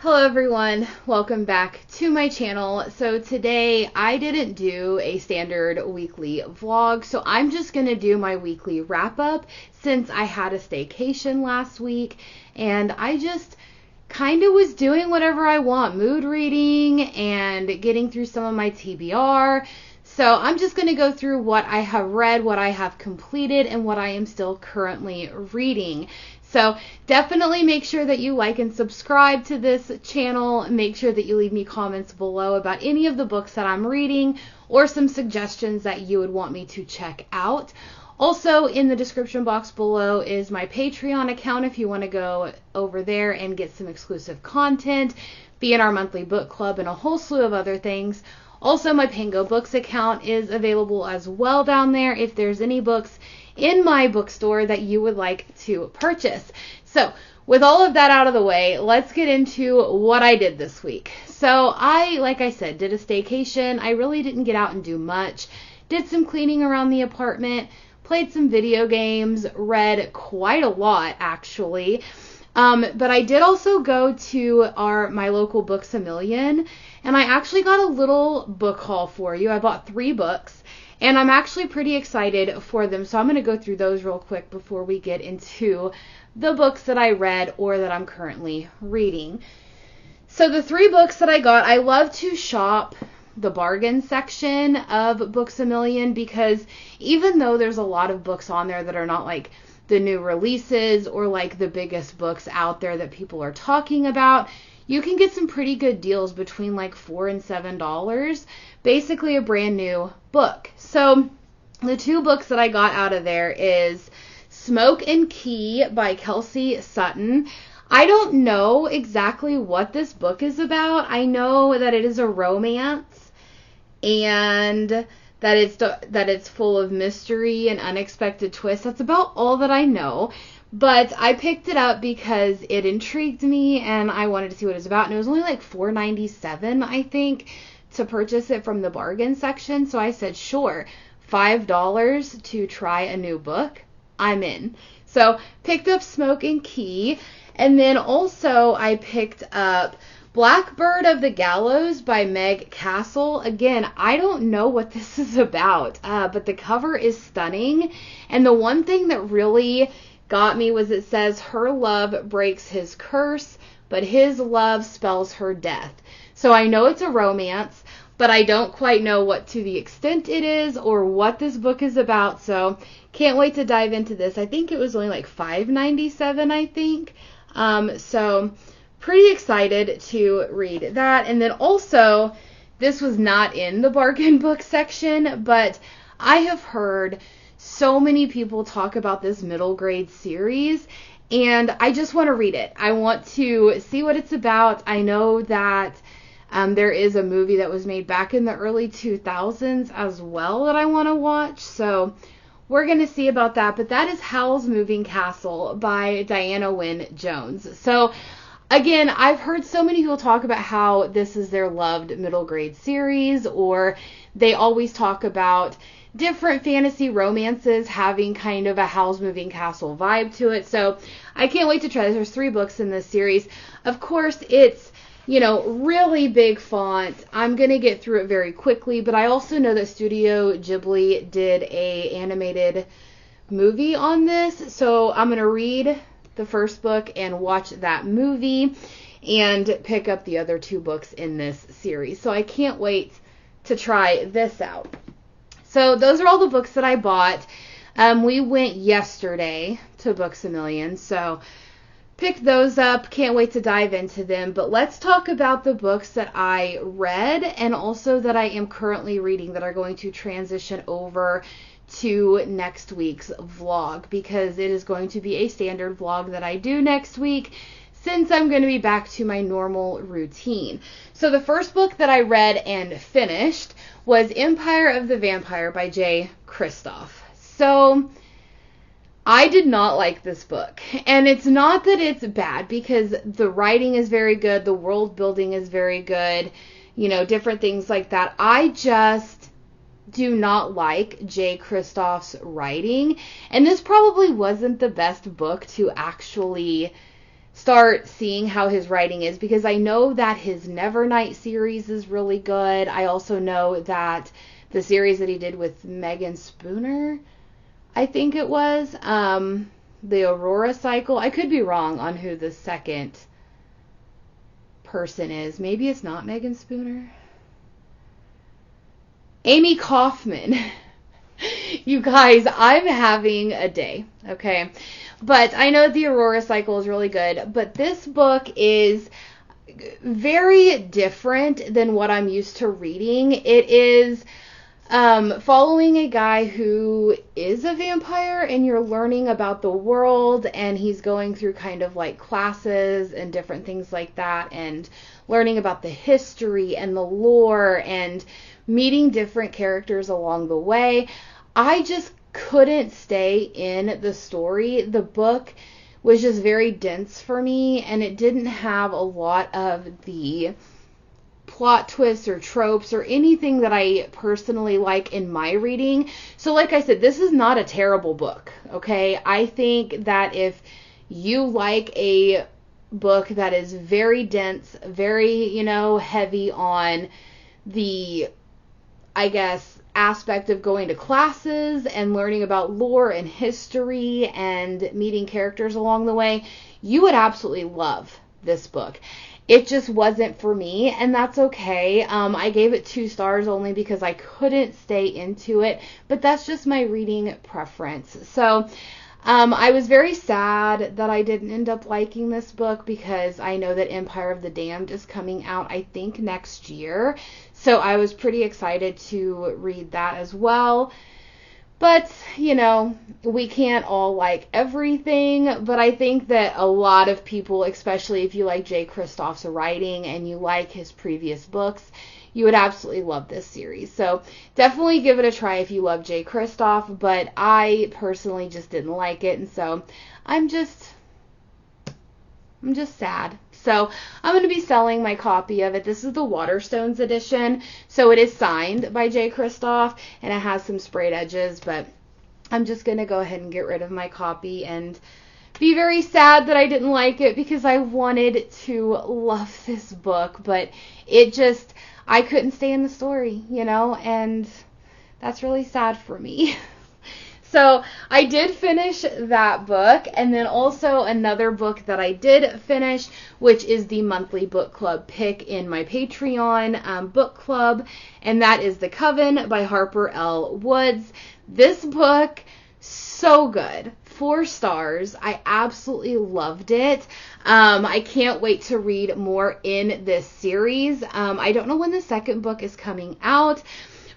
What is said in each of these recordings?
Hello everyone, welcome back to my channel. So today I didn't do a standard weekly vlog, so I'm just going to do my weekly wrap up since I had a staycation last week and I just kind of was doing whatever I want, mood reading and getting through some of my TBR. So I'm just going to go through what I have read, what I have completed, and what I am still currently reading. So definitely make sure that you like and subscribe to this channel. Make sure that you leave me comments below about any of the books that I'm reading or some suggestions that you would want me to check out. Also, in the description box below is my Patreon account if you want to go over there and get some exclusive content, be in our monthly book club, and a whole slew of other things. Also, my Pango Books account is available as well down there if there's any books in my bookstore that you would like to purchase. So, with all of that out of the way, let's get into what I did this week. So, like I said, did a staycation. I really didn't get out and do much. Did some cleaning around the apartment, played some video games, read quite a lot actually. But I did also go to my local Books A Million, and I actually got a little book haul for you. I bought 3 books, and I'm actually pretty excited for them. So I'm going to go through those real quick before we get into the books that I read or that I'm currently reading. So the 3 books that I got, I love to shop the bargain section of Books A Million because even though there's a lot of books on there that are not like the new releases or like the biggest books out there that people are talking about, you can get some pretty good deals between like $4 and $7, basically a brand new book. So the 2 books that I got out of there is Smoke and Key by Kelsey Sutton. I don't know exactly what this book is about. I know that it is a romance and that it's full of mystery and unexpected twists. That's about all that I know. But I picked it up because it intrigued me and I wanted to see what it was about. And it was only like $4.97, I think, to purchase it from the bargain section. So I said, sure, $5 to try a new book. I'm in. So picked up Smoke and Key. And then also I picked up Blackbird of the Gallows by Meg Castle. Again, I don't know what this is about, but the cover is stunning. And the one thing that really got me was it says, her love breaks his curse, but his love spells her death. So I know it's a romance, but I don't quite know what to the extent it is or what this book is about. So can't wait to dive into this. I think it was only like $5.97, I think. So pretty excited to read that. And then also, this was not in the bargain book section, but I have heard so many people talk about this middle grade series, and I just want to read it. I want to see what it's about. I know that there is a movie that was made back in the early 2000s as well that I want to watch, so we're going to see about that. But that is Howl's Moving Castle by Diana Wynne Jones. So again, I've heard so many people talk about how this is their loved middle grade series, or they always talk about different fantasy romances having kind of a Howl's Moving Castle vibe to it. So I can't wait to try this. There's 3 books in this series. Of course, it's, really big font. I'm going to get through it very quickly, but I also know that Studio Ghibli did a animated movie on this. So I'm going to read the first book and watch that movie and pick up the other 2 books in this series. So I can't wait to try this out. So those are all the books that I bought. We went yesterday to Books A Million, so picked those up. Can't wait to dive into them. But let's talk about the books that I read and also that I am currently reading that are going to transition over to next week's vlog, because it is going to be a standard vlog that I do next week since I'm going to be back to my normal routine. So the first book that I read and finished was Empire of the Vampire by Jay Kristoff. So I did not like this book, and it's not that it's bad because the writing is very good, the world building is very good, different things like that. I just do not like Jay Kristoff's writing, and this probably wasn't the best book to actually start seeing how his writing is, because I know that his Nevernight series is really good. I also know that the series that he did with Megan Spooner, I think it was, the Aurora Cycle. I could be wrong on who the second person is. Maybe it's not Megan Spooner. Amy Kaufman. You guys, I'm having a day, okay? But I know the Aurora Cycle is really good, but this book is very different than what I'm used to reading. It is following a guy who is a vampire, and you're learning about the world, and he's going through kind of like classes and different things like that, and learning about the history and the lore and meeting different characters along the way. I just couldn't stay in the story. The book was just very dense for me, and it didn't have a lot of the plot twists or tropes or anything that I personally like in my reading. So like I said, this is not a terrible book, okay? I think that if you like a book that is very dense, very, heavy on the, I guess, aspect of going to classes and learning about lore and history and meeting characters along the way, you would absolutely love this book. It just wasn't for me, and that's okay. I gave it 2 stars only because I couldn't stay into it, but that's just my reading preference. So I was very sad that I didn't end up liking this book, because I know that Empire of the Damned is coming out, I think, next year. So I was pretty excited to read that as well. But, we can't all like everything, but I think that a lot of people, especially if you like Jay Kristoff's writing and you like his previous books, you would absolutely love this series. So definitely give it a try if you love Jay Kristoff, but I personally just didn't like it, and so I'm just sad. So I'm going to be selling my copy of it. This is the Waterstones edition, so it is signed by Jay Kristoff, and it has some sprayed edges, but I'm just going to go ahead and get rid of my copy and be very sad that I didn't like it, because I wanted to love this book, but I couldn't stay in the story, and that's really sad for me. So I did finish that book, and then also another book that I did finish, which is the monthly book club pick in my Patreon book club, and that is The Coven by Harper L. Woods. This book, so good. 4 stars. I absolutely loved it. I can't wait to read more in this series. I don't know when the second book is coming out,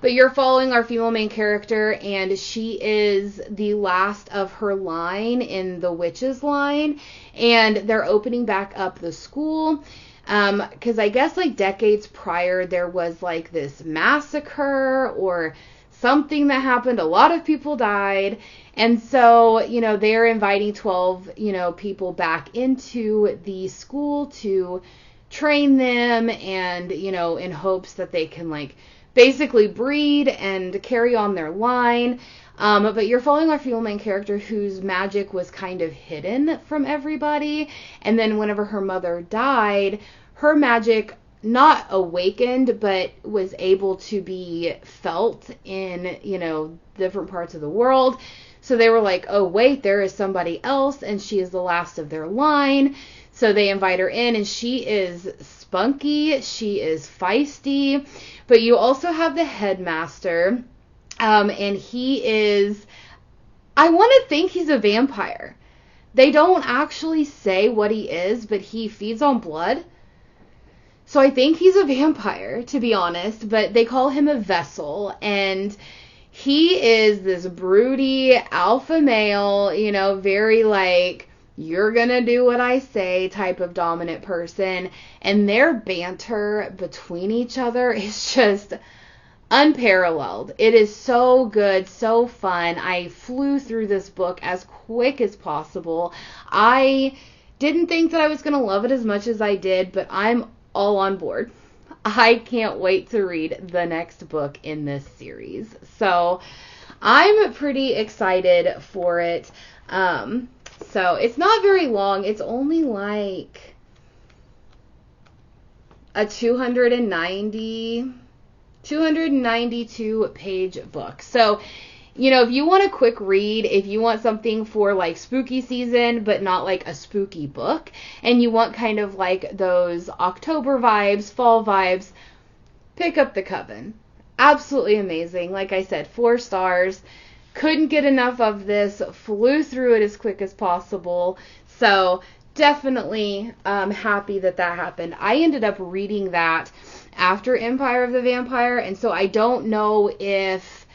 but you're following our female main character, and she is the last of her line in the witches line, and they're opening back up the school, because I guess like decades prior there was like this massacre or something that happened. A lot of people died, and so, they're inviting 12, people back into the school to train them, and, in hopes that they can like basically breed and carry on their line. But you're following our female main character, whose magic was kind of hidden from everybody. And then whenever her mother died, her magic not awakened, but was able to be felt in, different parts of the world. So they were like, oh, wait, there is somebody else, and she is the last of their line. So they invite her in, and she is spunky, she is feisty, but you also have the headmaster, and he is, I want to think he's a vampire. They don't actually say what he is, but he feeds on blood. So I think he's a vampire, to be honest, but they call him a vessel, and he is this broody alpha male, very like, you're gonna do what I say type of dominant person, and their banter between each other is just unparalleled. It is so good, so fun. I flew through this book as quick as possible. I didn't think that I was gonna love it as much as I did, but I'm all on board. I can't wait to read the next book in this series. So I'm pretty excited for it. So it's not very long. It's only like a 292 page book. So, you know, if you want a quick read, if you want something for like spooky season, but not like a spooky book, and you want kind of like those October vibes, fall vibes, pick up The Coven. Absolutely amazing. Like I said, 4 stars. Couldn't get enough of this. Flew through it as quick as possible. So definitely happy that happened. I ended up reading that after Empire of the Vampire, and so I don't know if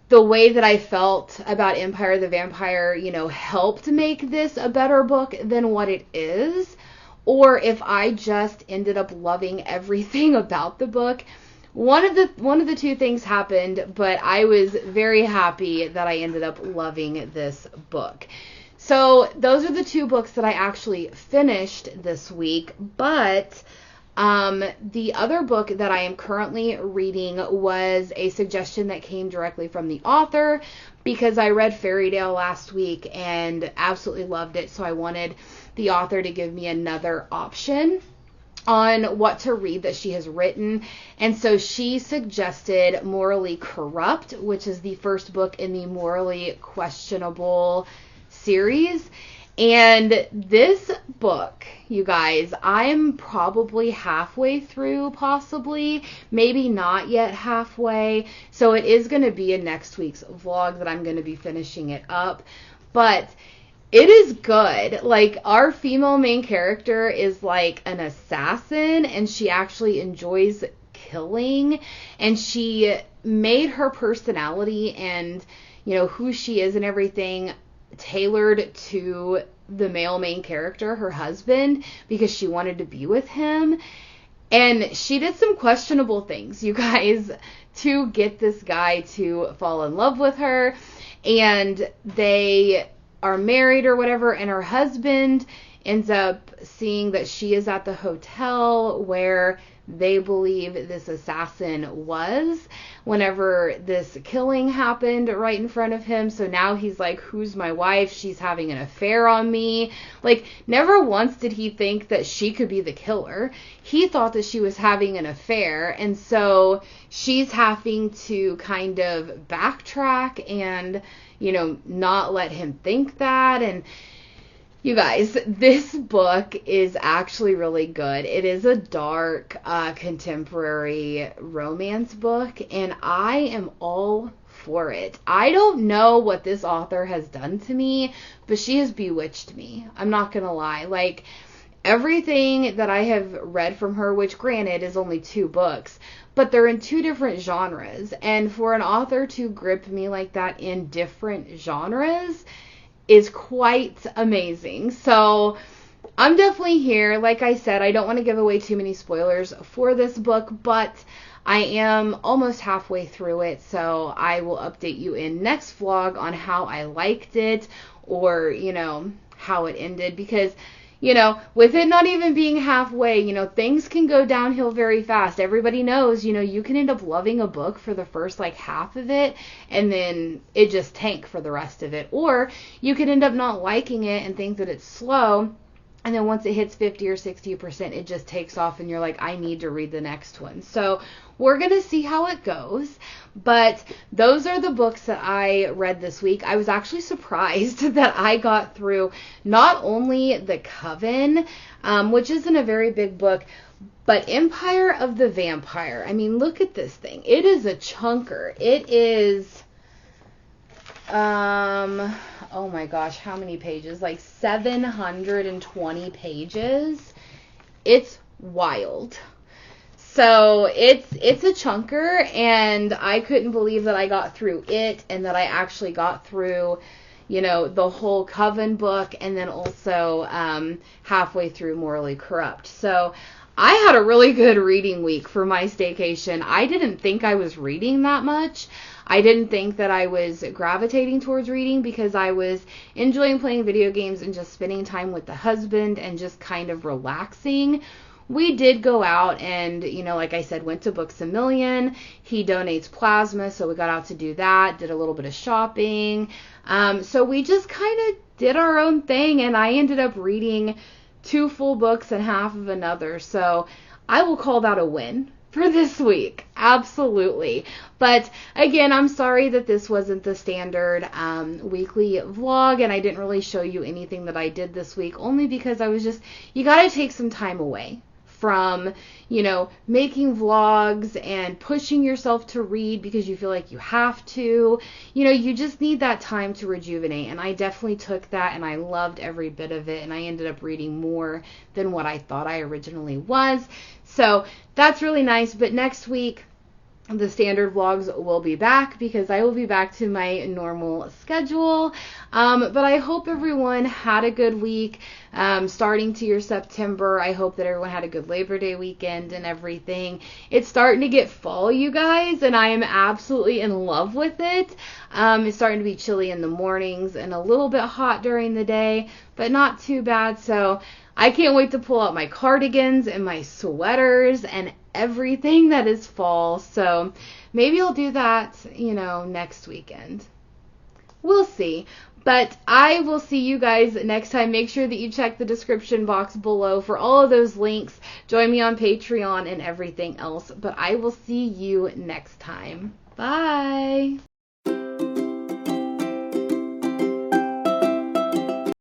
the way that I felt about Empire of the Vampire, you know, helped make this a better book than what it is, or if I just ended up loving everything about the book. One of the two things happened, but I was very happy that I ended up loving this book. So those are the 2 books that I actually finished this week, but the other book that I am currently reading was a suggestion that came directly from the author, because I read Fairytale last week and absolutely loved it, so I wanted the author to give me another option on what to read that she has written. And so she suggested Morally Corrupt, which is the first book in the Morally Questionable series. And this book, you guys, I'm probably halfway through, possibly, maybe not yet halfway. So it is going to be in next week's vlog that I'm going to be finishing it up. But it is good. Like, our female main character is like an assassin, and she actually enjoys killing, and she made her personality and, you know, who she is and everything tailored to the male main character, her husband, because she wanted to be with him. And she did some questionable things, you guys, to get this guy to fall in love with her. And they are married or whatever, and her husband ends up seeing that she is at the hotel where they believe this assassin was whenever this killing happened right in front of him. So now he's like, who's my wife? She's having an affair on me. Like, never once did he think that she could be the killer. He thought that she was having an affair, and so she's having to kind of backtrack and, you know, not let him think that. And you guys, this book is actually really good. It is a dark, contemporary romance book, and I am all for it. I don't know what this author has done to me, but she has bewitched me. I'm not gonna lie. Like, everything that I have read from her, which granted is only 2 books, but they're in 2 different genres, and for an author to grip me like that in different genres is quite amazing. So I'm definitely here. Like I said, I don't want to give away too many spoilers for this book, but I am almost halfway through it, so I will update you in next vlog on how I liked it, or, you know, how it ended, because, you know, with it not even being halfway, you know, things can go downhill very fast. Everybody knows, you know, you can end up loving a book for the first, like, half of it, and then it just tank for the rest of it. Or you could end up not liking it and think that it's slow, and then once it hits 50 or 60%, it just takes off, and you're like, I need to read the next one. So we're going to see how it goes. But those are the books that I read this week. I was actually surprised that I got through not only The Coven, which isn't a very big book, but Empire of the Vampire. I mean, look at this thing. It is a chunker. It is, oh my gosh, how many pages? Like 720 pages. It's wild. So it's a chunker, and I couldn't believe that I got through it, and that I actually got through, you know, the whole Coven book, and then also halfway through Morally Corrupt. So I had a really good reading week for my staycation. I didn't think I was reading that much. I didn't think that I was gravitating towards reading, because I was enjoying playing video games and just spending time with the husband and just kind of relaxing, we did go out and, like I said, went to Books A Million. He donates plasma, so we got out to do that, did a little bit of shopping. So we just kind of did our own thing, and I ended up reading 2 full books and half of another. So I will call that a win for this week. Absolutely. But again, I'm sorry that this wasn't the standard weekly vlog, and I didn't really show you anything that I did this week, only because I was just, you got to take some time away from, making vlogs and pushing yourself to read because you feel like you have to. You just need that time to rejuvenate, and I definitely took that, and I loved every bit of it, and I ended up reading more than what I thought I originally was. So that's really nice. But next week, the standard vlogs will be back because I will be back to my normal schedule. But I hope everyone had a good week starting to your September. I hope that everyone had a good Labor Day weekend and everything. It's starting to get fall, you guys, and I am absolutely in love with it. It's starting to be chilly in the mornings and a little bit hot during the day, but not too bad. So I can't wait to pull out my cardigans and my sweaters and everything that is fall. So maybe I'll do that, next weekend. We'll see. But I will see you guys next time. Make sure that you check the description box below for all of those links. Join me on Patreon and everything else. But I will see you next time. Bye.